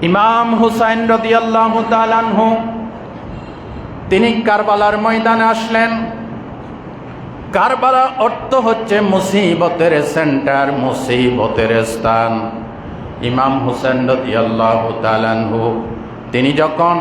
ইমাম হুসাইন রাদিয়াল্লাহু তাআলা আনহু তিনি কারবালার ময়দানে আসলেন। কারবালা অর্থ হচ্ছে মুসিবতের সেন্টার, মুসিবতের স্থান। ইমাম হুসাইন রাদিয়াল্লাহু তাআলা আনহু তিনি যখন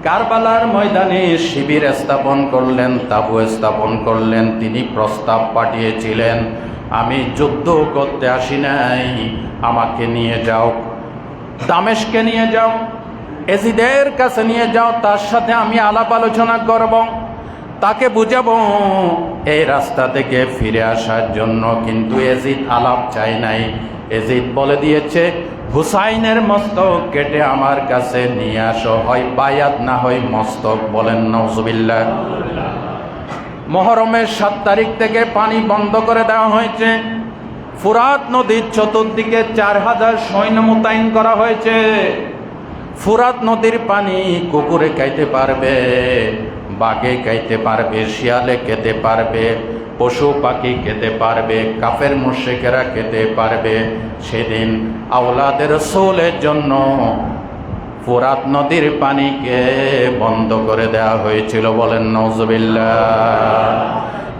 কারবালার ময়দানে শিবির স্থাপন করলেন, তাবু স্থাপন করলেন, তিনি প্রস্তাব পাঠিয়েছিলেন, আমি যুদ্ধ করতে আসি নাই, আমাকে নিয়ে যাও, দামেশকে নিয়ে যাও, এজিদের কাছে নিয়ে যাও, তার সাথে আমি আলাপ আলোচনা করব, তাকে বুঝাবো এই রাস্তা থেকে ফিরে আসার জন্য। কিন্তু এজিদ আলাপ চাই নাই। এজিদ বলে দিয়েছে, হুসাইনের মস্তক কেটে আমার কাছে নিয়ে আসো, হয় বায়াত না হয় মস্তক। বলেন নাউজুবিল্লাহ। মুহররমের 7 তারিখ থেকে পানি বন্ধ করে দেওয়া হয়েছে। ফুরাত নদীর চতুর্দিকে 4000 সৈন্য মোতায়েন করা হয়েছে। ফুরাত নদীর পানি কুকুরে খাইতে পারবে, বাঘে খাইতে পারবে, শিয়ালে খেতে পারবে, পশু পাখি খেতে পারবে, কাফের মুশরিকেরা খেতে পারবে। সেদিন আওলাদে রাসূলের জন্য ফুরাত নদীর পানিকে বন্ধ করে দেওয়া হয়েছিল। বলেন নাউজুবিল্লাহ।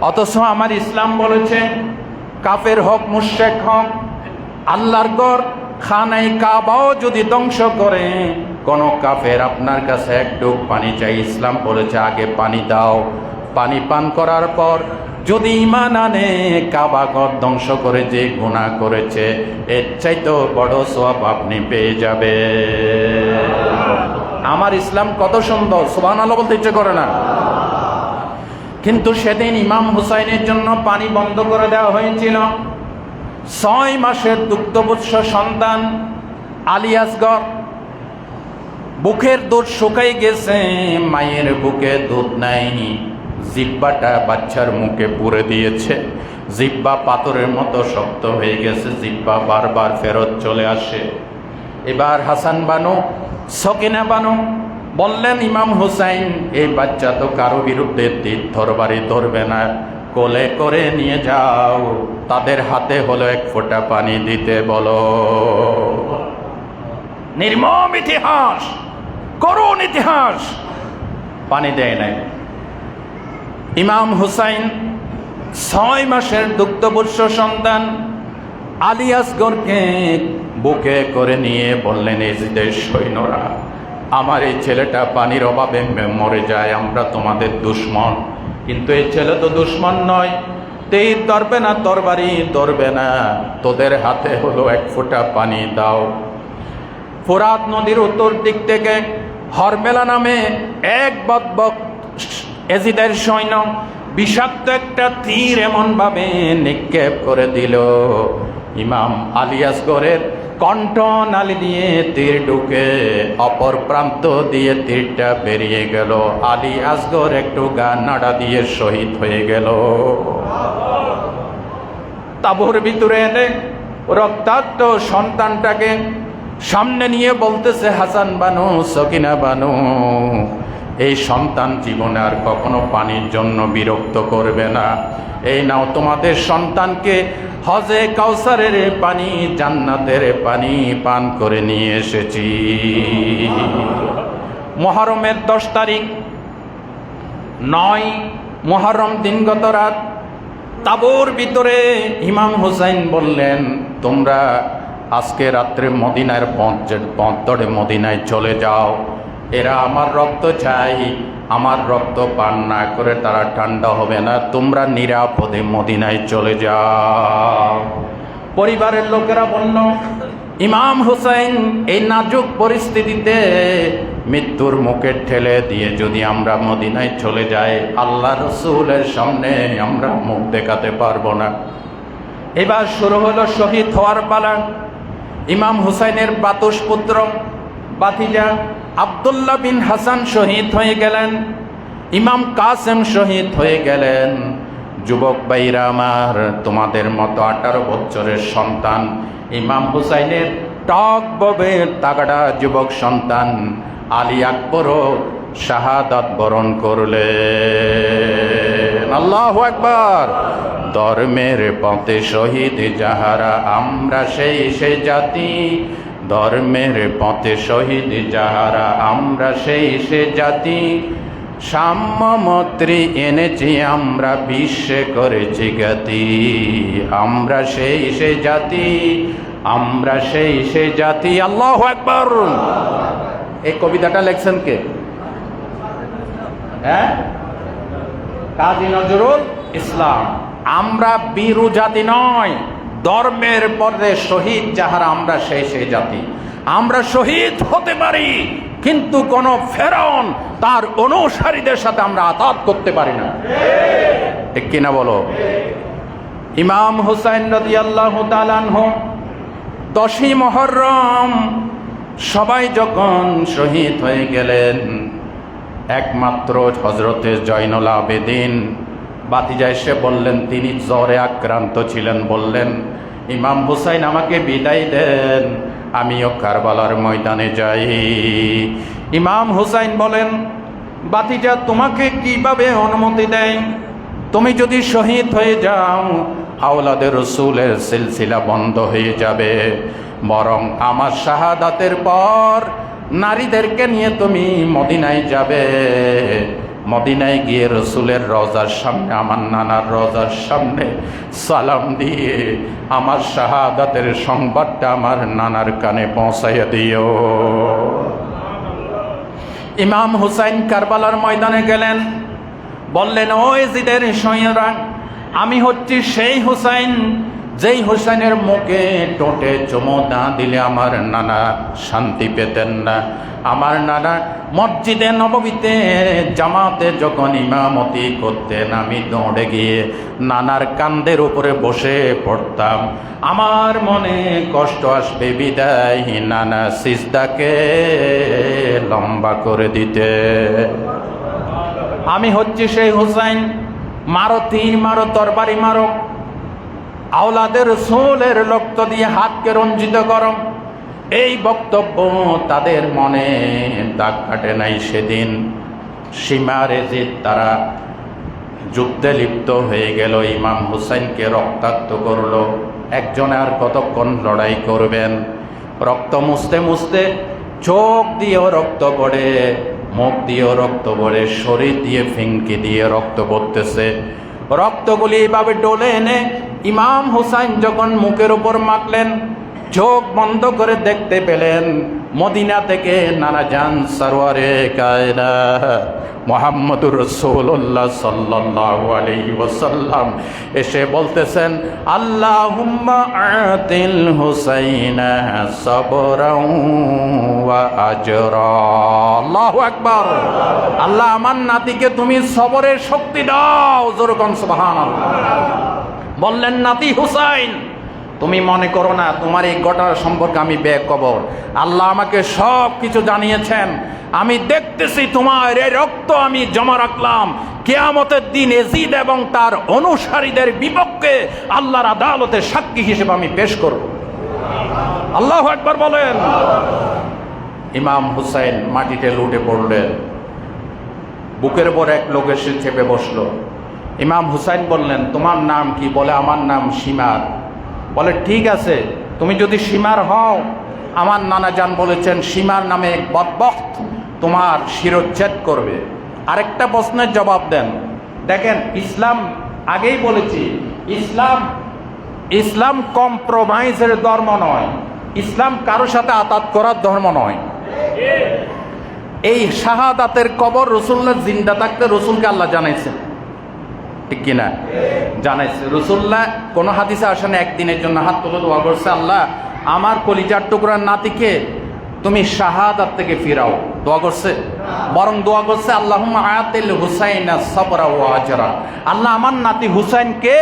অথচ আমার ইসলাম বলেছে, কাফের হোক মুশরিক হোক, আল্লাহর ঘর খানাই কাবাও যদি ধ্বংস করে, কোন কাফের আপনার কাছে এক ডুব পানি চাই, ইসলাম বলেছে আগে পানি দাও। পানি পান করার পর যদি ঈমান আনে, কাবা ঘর ধ্বংস করে যে গুনাহ করেছে এর চাইতে বড় সওয়াব আপনি পেয়ে যাবে। আমার ইসলাম কত সুন্দর, সুবহানাল্লাহ বলতে ইচ্ছে করে না? কিন্তু সেদিন ইমাম হুসাইনের জন্য পানি বন্ধ করে দেওয়া হয়েছিল। 6 মাসের দুগ্ধবৎস সন্তান আলী আসগর, বুকের দুধ শুকাই গেছে, মায়ের বুকে দুধ নাই, জিহ্বাটা বাচ্চার মুখে পুরে দিয়েছে, জিহ্বা পাথরের মতো শক্ত হয়ে গেছে, জিহ্বা বারবার ফেরত চলে আসে। এবার হাসান বানু, সকিনা বানু বললেন, ইমাম হুসাইন এই বাচ্চা তো কারো বিরুদ্ধে তীর তরবারি ধরবে না, কোলে করে নিয়ে যাও, তাদের হাতে হলো 1 ফোঁটা পানি দিতে বলো। নির্মম ইতিহাস, করুণ ইতিহাস। পানি দেয় নাই। ইমাম হুসাইন 6 মাসের দুগ্ধবৎস সন্তান আলী আসগরকে বুকে করে নিয়ে বললেন, এজিদের সৈন্যরা, আমার এই ছেলেটা পানির অভাবে মরে যায়, আমরা তোমাদের দুশমন। কিন্তু এই ছেলে তো দুশমন নয়, তীর ধরবে না, তরবারি ধরবে না, তোদের হাতে হলো 1 ফোঁটা পানি দাও। ফুরাত নদীর উত্তর দিক থেকে হরমেলা নামে এক বকবক এজিদের সৈন্য বিষাক্ত একটা তীর এমন ভাবে নিক্ষেপ করে দিল, ইমাম আলী আসগরের কণ্ঠ নালী দিয়ে তীর ঢুকে অপর প্রান্ত দিয়ে তীরটা বেরিয়ে গেল। আলী আসগর একটু গা নাড়া দিয়ে শহীদ হয়ে গেল। তাঁবুর ভিতরে এনে রক্তাক্ত সন্তানটাকে সামনে নিয়ে বলতেছে, হাসান বানু, সকিনা বানু, এই সন্তান জীবনে আর কখনো পানির জন্য বিরক্ত করবে না। এই নাও তোমাদের সন্তানকে হজে কাউসারের পানি, জান্নাতের পানি পান করে নিয়ে এসেছি। মুহররমের 10 তারিখ 9 মুহররম দিনগত রাত, তাঁবুর ভিতরে ইমাম হুসাইন বললেন, তোমরা আজকে রাত্রে মদিনার পথ ধরে মদিনায় চলে যাও, এরা আমার রক্ত চাই, আমার রক্ত পান না করে তারা ঠান্ডা হবে না, তোমরা নিরাপদে মদিনায় চলে যাও। পরিবারের লোকেরা বলল, ইমাম হুসাইন এই নাজুক পরিস্থিতিতে মৃত্যুর মুখে ঠেলে দিয়ে যদি আমরা মদিনায় চলে যাই, আল্লাহ রসুলের সামনে আমরা মুখ দেখাতে পারবো না। এবার শুরু হলো শহীদ হওয়ার পালা। ইমাম হুসাইনের বাতুস পুত্র বাতিজা আব্দুল্লাহ বিন হাসান শহীদ হয়ে গেলেন, ইমাম কাসেম শহীদ হয়ে গেলেন। যুবক ভাইরা আমার, তোমাদের মতো 18 বছরের সন্তান ইমাম হুসাইনের টক ববে তাগড়া যুবক সন্তান আলী আকবরও শাহাদাত বরণ করলেন। আল্লাহু আকবার। ধর্মের পথে শহীদ যাহারা, আমরা সেই জাতি, ধর্মের পথে শহীদ যাহারা আমরা সেই সে জাতি, সাম্যমৈত্রী এনেছি আমরা বিশ্বে করেছি জ্ঞাতি, আমরা সেই সে জাতি, আমরা সেই সে জাতি। আল্লাহু আকবার। এই কবিতাটা লেখছেন কে? হ্যাঁ, কাজী নজরুল ইসলাম। আমরা বীরু জাতি নয়, ধর্মের পথে শহীদ যাহারা আমরা সেই সেই জাতি। আমরা শহীদ হতে পারি, কিন্তু কোন ফেরাউন তার অনুসারীদের সাথে আমরা আতাত করতে পারি না। ঠিক কিনা বলো? ইমাম হুসাইন রাদিয়াল্লাহু তাআলা আনহু 10ই মুহররম সবাই যখন শহীদ হয়ে গেলেন, একমাত্র হযরতে জয়নুল আবেদিন বাতিজা এসে বললেন, তিনি জ্বরে আক্রান্ত ছিলেন, বললেন, ইমাম হুসাইন আমাকে বিদায় দেন, আমিও কারবালার ময়দানে যাই। ইমাম হুসাইন বলেন, বাতিজা তোমাকে কিভাবে অনুমতি দেয়? তুমি যদি শহীদ হয়ে যাও, আওলাদে রসুলের সিলসিলা বন্ধ হয়ে যাবে, বরং আমার শাহাদাতের পর নারীদেরকে নিয়ে তুমি মদিনায় যাবে, মদিনায় গিয়ে রসুলের রওজার সামনে, আমার নানার রওজার সামনে সালাম দিয়ে আমার শাহাদাতের সংবাদটা আমার নানার কানে পৌঁছাইয়া দিও। ইমাম হুসাইন কারবালার ময়দানে গেলেন, বললেন, ও ইয়াজিদের সৈন্যরা, আমি হচ্ছি সেই হুসাইন যেই হুসাইনের মুখে টোটে চুমো না দিলে আমার নানা শান্তি পেতেন না। আমার নানা মসজিদে নববীতে জামাতে যখন ইমামতি করতেন, আমি দৌড়ে গিয়ে নানার কান্দের উপরে বসে পড়তাম। আমার মনে কষ্ট আসবে বিদায় নানা সিজদাকে লম্বা করে দিতে। আমি হচ্ছি সেই হুসাইন, মারো তীর মারো, তরবারি মারো, আওলাদের রাসূলের রক্ত দিয়ে হাতকে রঞ্জিত করো। এই বক্তব্য তাদের মনে দাগ কাটে নাই। সেদিন সীমার এজিদ তারা যুদ্ধে লিপ্ত হয়ে গেল, ইমাম হুসাইনকে রক্তাক্ত করলো। একজনে আর কতক্ষণ লড়াই করবেন? রক্ত মুছতে মুছতে চোখ দিয়েও রক্ত পড়ে, মুখ দিয়েও রক্ত পড়ে, শরীর দিয়ে ফিঙ্কি দিয়ে রক্ত পড়তেছে। রক্তগুলি এইভাবে ডলে এনে ইমাম হুসাইন যখন মুখের উপর মাখলেন, চোখ বন্ধ করে দেখতে পেলেন মদিনা থেকে নানা জান সরওয়ারে কায়নাত মুহাম্মদুর রাসূলুল্লাহ সাল্লাল্লাহু আলাইহি ওয়াসাল্লাম এসে বলতেছেন, আল্লাহুম্মা আতিল হুসাইনা সাবরাও ওয়া আজরা। আল্লাহু আকবার। আল্লাহ, আমার নাতিকে তুমি সবরের শক্তি দাও। জোরে কোন সুবহানাল্লাহ। বললেন, নাতি হুসাইন, তুমি মনে করো না তোমার এই ঘটনা সম্পর্কে আমি বেখবর। আল্লাহ আমাকে সব কিছু জানিয়েছেন। আমি দেখতেছি তোমার এই রক্ত আমি জমা রাখলাম, কিয়ামতের দিন এজিদ এবং তার অনুসারীদের বিপক্ষে আল্লাহর আদালতে সাক্ষী হিসেবে আমি পেশ করব। আল্লাহু আকবার বলেন। ইমাম হুসাইন মাটিতে লুটে পড়লেন, বুকের উপর এক লোক এসে চেপে বসলো। ইমাম হুসাইন বললেন, তোমার নাম কি? বলে, আমার নাম সীমার। বলে, ঠিক আছে, তুমি যদি সীমার হও, আমার নানা জান বলেছেন সীমার নামে এক বদবখ্ত তোমার শিরচ্ছেদ করবে। আরেকটা প্রশ্নের জবাব দেন। দেখেন, ইসলাম আগেই বলেছি, ইসলাম কম্প্রোমাইজের ধর্ম নয়, ইসলাম কারো সাথে আতাত করার ধর্ম নয়। এই শাহাদাতের কবর রসুল্লাহ জিন্দা থাকতে রসুলকে আল্লাহ জানাইছেন, ঠিক কিনা? জানাইছে। রসুল্লাহ কোন হাদিসে আসে না একদিনের জন্য হাত তুলে দোয়া করছে, আল্লাহ আমার কলিজার টুকরার নাতিকে তুমি শাহাদাত থেকে ফিরাও। দোয়া করছে? বরং দোয়া করছে, আল্লাহুম্মা আতিল হুসাইনা সাবরা ওয়া আজরা। আল্লাহ আমার নাতি হুসাইনকে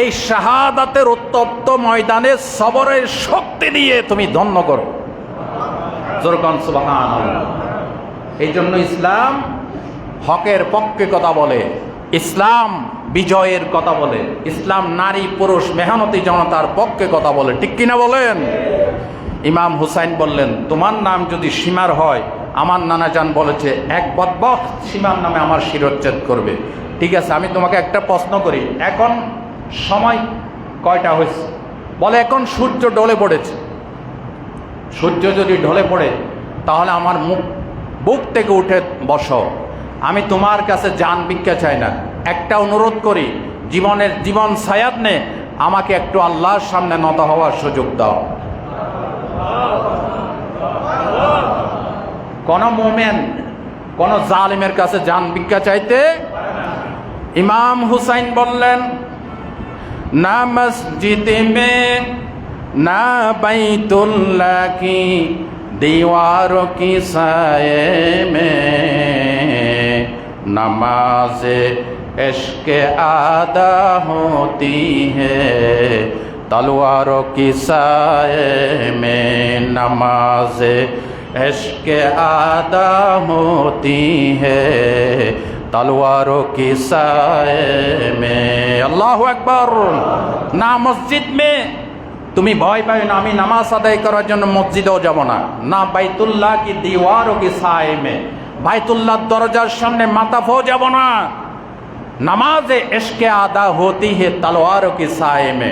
এই শাহাদাতের উত্তপ্ত ময়দানে সবরের শক্তি দিয়ে তুমি ধন্য করো। জোরে কোন সুবহানাল্লাহ। এই জন্য ইসলাম হকের পক্ষে কথা বলে, ইসলাম বিজয়ের কথা বলে, ইসলাম নারী পুরুষ মেহনতি জনতার পক্ষে কথা বলে, ঠিক কিনা বলেন? ইমাম হুসাইন বললেন, তোমার নাম যদি সীমার হয়, আমার নানা জান বলেছে এক বদবখ্ত সীমার নামে আমার শিরচ্ছেদ করবে। ঠিক আছে, আমি তোমাকে একটা প্রশ্ন করি, এখন সময় কয়টা হয়েছে? বলে, এখন সূর্য ডলে পড়েছে। সূর্য যদি ঢলে পড়ে তাহলে আমার বুক থেকে উঠে বসো, আমি তোমার কাছে জান ভিক্ষা চাই না, একটা অনুরোধ করি, জীবন সায়াত নে, আমাকে একটু আল্লাহর সামনে নত হওয়ার সুযোগ দাও। কোন মোমেন কোন জালিমের কাছে জান ভিক্ষা চাইতে। ইমাম হুসাইন বললেন, না মসজিদ মে না বাইতুল্লাহ কি दीवारों की साए में नमाज इश्क आदा होती है तलवारों की साए में नमाज इश्क आदा होती है तलवारों की साए में। अल्लाह अकबर। ना मस्जिद में তুমি ভয় পাই না, আমি নামাজ আদায় করার জন্য মসজিদেও যাব না, না বাইতুল্লাহ কি দীওয়ারও কি সায়েমে, বাইতুল্লাহর দরজার সামনে মাতাফও যাব না, নামাজে ইশকে আদা হতি হে তলোয়ারও কি সায়েমে,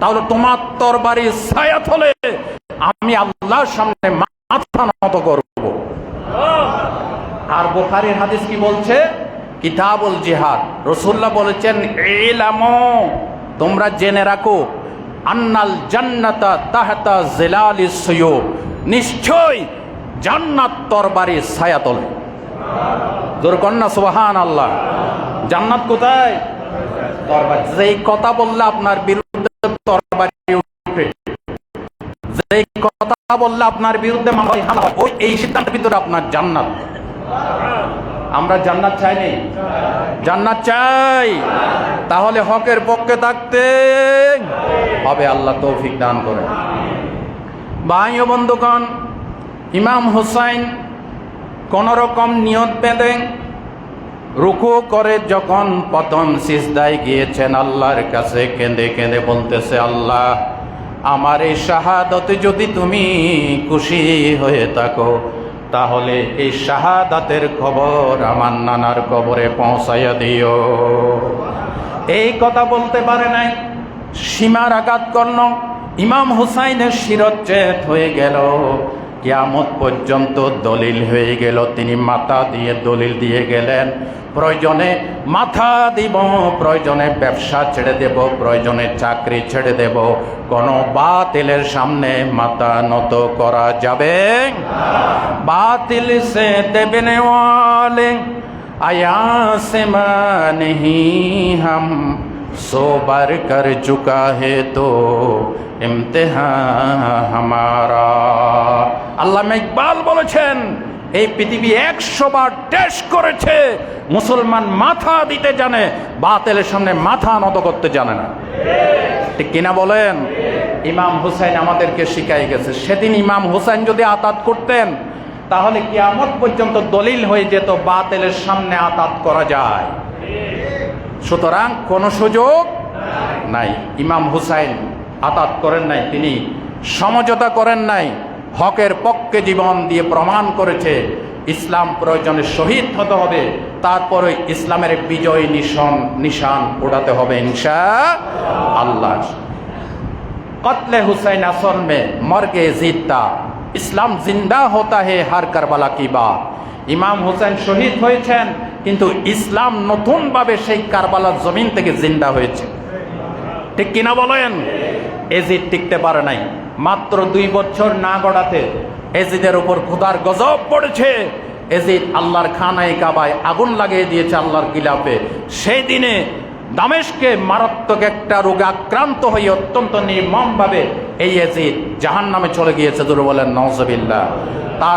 তাহলে তোমার তরবারির ছায়াত হলে আমি আল্লাহর সামনে মাথা নত করব। আর বুখারীর হাদিস কি বলছে? কিতাবুল জিহাদ, রাসূলুল্লাহ বলেছেন, ইলামু, তোমরা জেনে রাখো, আন্নাল জান্নাতা তাহতা জিলালিস সুয়ুফ, নিশ্চয় জান্নাত তরবারির ছায়াতলে। জোর কন্না সুবহানাল্লাহ। জান্নাত কোথায়? তরবারি। যেই কথা বললে আপনার বিরুদ্ধে তরবারি উঠে, যেই কথা বললে আপনার বিরুদ্ধে ওই এই সিদ্ধান্তের ভিতরে আপনার জান্নাত। আমরা জান্নাত চাই নেই? জান্নাত চাই। তাহলে হকের পক্ষে থাকতে হবে। আল্লাহ তৌফিক দান করেন। ভাই ও বন্ধুগণ, ইমাম হুসাইন কোন রকম নিয়ত বেঁধে রুকু করে যখন প্রথম সিজদায় গিয়েছেন, আল্লাহর কাছে কেঁদে কেঁদে বলতেছে, আল্লাহ, আমার এই শাহাদতে যদি তুমি খুশি হয়ে থাকো, তাহলে এই শাহাদাতের খবর আমার নানার কবরে পৌঁছাইয়া দিও। এই কথা বলতে পারে নাই, সীমার আঘাত করল, ইমাম হুসাইনের শিরচ্ছেদ হয়ে গেল, কিয়ামত পর্যন্ত দলিল হয়ে গেল। তিনি মাথা দিয়ে দলিল দিয়ে গেলেন, প্রয়োজনে মাথা দিব, প্রয়োজনে ব্যবসা ছেড়ে দেব, প্রয়োজনে চাকরি ছেড়ে দেব, কোনো বাতিলের সামনে মাথা নত করা যাবে? বাতিল সে দেবনে ওয়ালে আয়া সে মানহি হাম सोबर कर चुका है तो ইমতিহান হামারা। আল্লামা ইকবাল বলেছেন, এই পৃথিবী 100 বার টেস্ট করেছে, মুসলমান মাথা দিতে জানে, বাতিলের সামনে মাথা নত করতে জানে না। ঠিক কিনা বলেন? ইমাম হুসাইন আমাদেরকে শিখাই গেছে। সেদিন ইমাম হুসাইন যদি আতাত করতেন, তাহলে কিয়ামত পর্যন্ত দলিল হয়ে যেত, বাতিলের সামনে আতাত করা যায়। সুতরাং কোন সুযোগ নাই। ইমাম হুসাইন আতাত করেন নাই, তিনি সমঝোতা করেন নাই, হকের পক্ষে জীবন দিয়ে প্রমাণ করেছে ইসলাম প্রয়োজনে শহীদ হতে হবে, তারপরে ইসলামের বিজয় নিশান উড়াতে হবে ইনশাআল্লাহ। কতলে হুসাইন আসর মে মরকে জিদ্দা, ইসলাম জিন্দা হতা হে হার কারবালা কি বাত। ইমাম হুসাইন শহীদ হয়েছেন, কিন্তু ইসলাম নতুনভাবে সেই কারবালার জমিন থেকে জিন্দা হয়েছে। ঠিক কিনা বলেন? এজিদ টিকতে পারে নাই, মাত্র 2 বছর না গড়াতে এজিদের উপর খোদার গজব পড়েছে। এজিদ আল্লাহর খানায় কাবায় আগুন লাগিয়ে দিয়েছে, আল্লাহর গিলাফে। সেই দিনে দামেস্কে মারাত্মক একটা রোগে আক্রান্ত হয়ে অত্যন্ত নির্মমভাবে এই এজিদ জাহান্নামে চলে গিয়েছে। জোরে বলেন নাউজুবিল্লাহ। তার